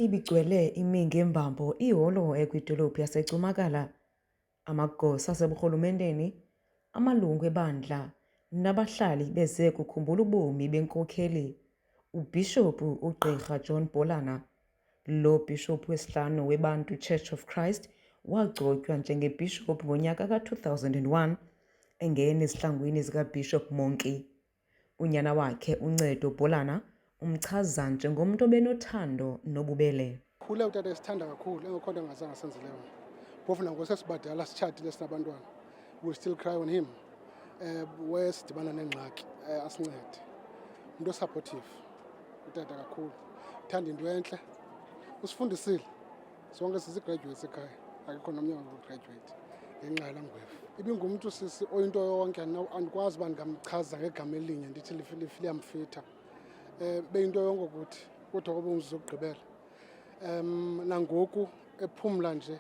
Ibigcwele imingi yembambo ihholo ekwidolophu yaseCumakala, amagosa aseburhulumenteni, amalungu ebandla nabahlali beze kukhumbula ubomi benkokheli uBhishophu uGqirha John Bolana. Lo bhishophu wesihlanu weBantu Church of Christ wagcotywa njengebhishophu ngonyaka ka-2001 engena ezihlangwini zikaBishop Monki. Unyana wakhe uNcedo Bolana umchaza njengomntu obenothando nobubele. Khule utata esithanda kakhulu engekho nto angazange asenzileyo. Phofu nangosesibadala sitshatile sinabantwana. We still cry on him. Wesidibana nengxaki asincede. Umuntu supportive. Utata kakhulu. Uthanda into entle. Usifundisile. Sonke sisi-graduates ekhaya. Akekho nomnye graduate. Ngenxa yala ngwevu. Ibingumntu sisi oyinto yonke andikwazi uba ndingamchaza ngegama elinye ndithi liyamfitha. Beyinto yonke ukuthi kodwa kube ngizokugqibela. Nangoku ephumla nje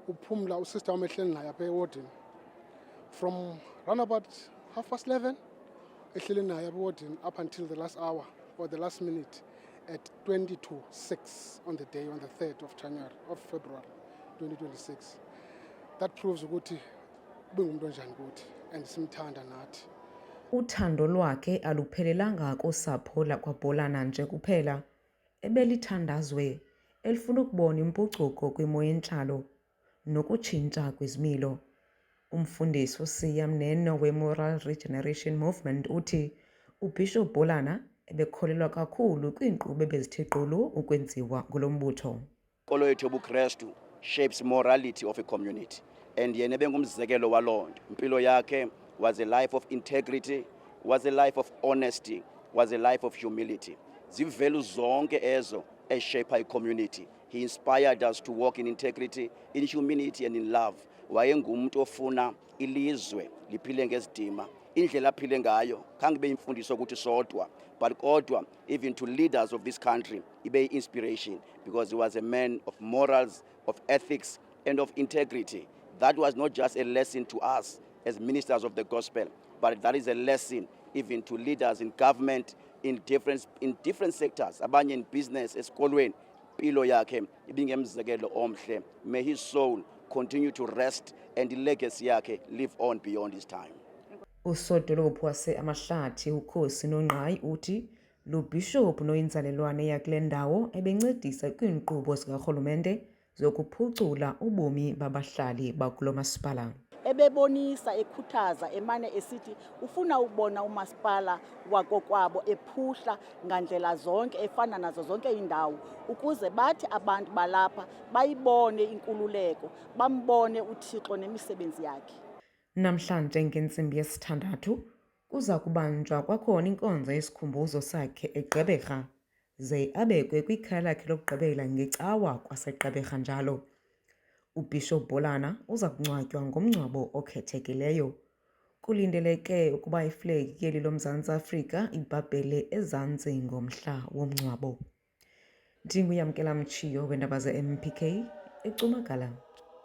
uphumla usister wam ehleli naye apha ewardini from round about 11:30 ehleli naye apha ewardini up until the last hour or the last minute at 6:20 on the day on the 3rd of February 2026. That proves ukuthi ubengumntu onjani kuthi and simthanda nathi. Uthando lwakhe aluphelelanga kusapho lakwaBolana nje kuphela, ebelithandazwe elifuna ukubona impucuko kwimo yentlalo nokutshintsha kwezimilo. Umfundisi uSiya Mneno we-Moral Regeneration Movement uthi uBishop Bolana ebekholelwa kakhulu kwiinkqubo ebezithe qulu ukwenziwa ngulo mbutho. Inkolo yethu yobuKrestu shapes morality of a community, and yena ebengumzekelo waloo nto. Impilo yakhe was a life of integrity, was a life of honesty, was a life of humility. Zivalues zonke ezo eshape i-community. He inspired us to walk in integrity, in humility and in love. Wayengumuntu ofuna ilizwe liphile ngesidima. Indlela aphile ngayo khange be imfundiso ukuthi sodwa, but kodwa even to leaders of this country ibe inspiration, because he was a man of morals, of ethics and of integrity. That was not just a lesson to us as ministers of the gospel, but that is a lesson even to leaders in government, in different sectors, abanye in business, esikolweni. Impilo yakhe ibingemzekelo omhle. May his soul continue to rest and the legacy yakhe live on beyond his time. Usodolophu wase-Amahlathi uKhosi Nongqayi uthi lo bhishophu noyinzalelwane yakule ndawo ebencedisa kwiinkqubo zikarhulumente zokuphucula ubomi babahlali bakulo masipala. Ebebonisa ekhuthaza emane esithi ufuna ukubona umasipala wakokwabo ephuhla ngandlela zonke efana nazo zonke indawo ukuze bathi abantu balapha bayibone inkululeko, bambone uThixo nemisebenzi yakhe. Namhlanje ngentsimbi yesithandathu kuza kubanjwa kwakhona inkonzo yesikhumbuzo sakhe eGqeberha, ze abekwe kwikhaya lakhe lokugqibela ngecawa kwaseGqeberha njalo. uBishop Bolana uza kungcwatywa ngomngcwabo okhethekileyo. Kulindeleke ukuba iflegi yeli loMzantsi Afrika ibhabhele ezantsi ngomhla womngcwabo. Ndinguyamkela Mtshiyo weendaba ze-MPK eCumakala.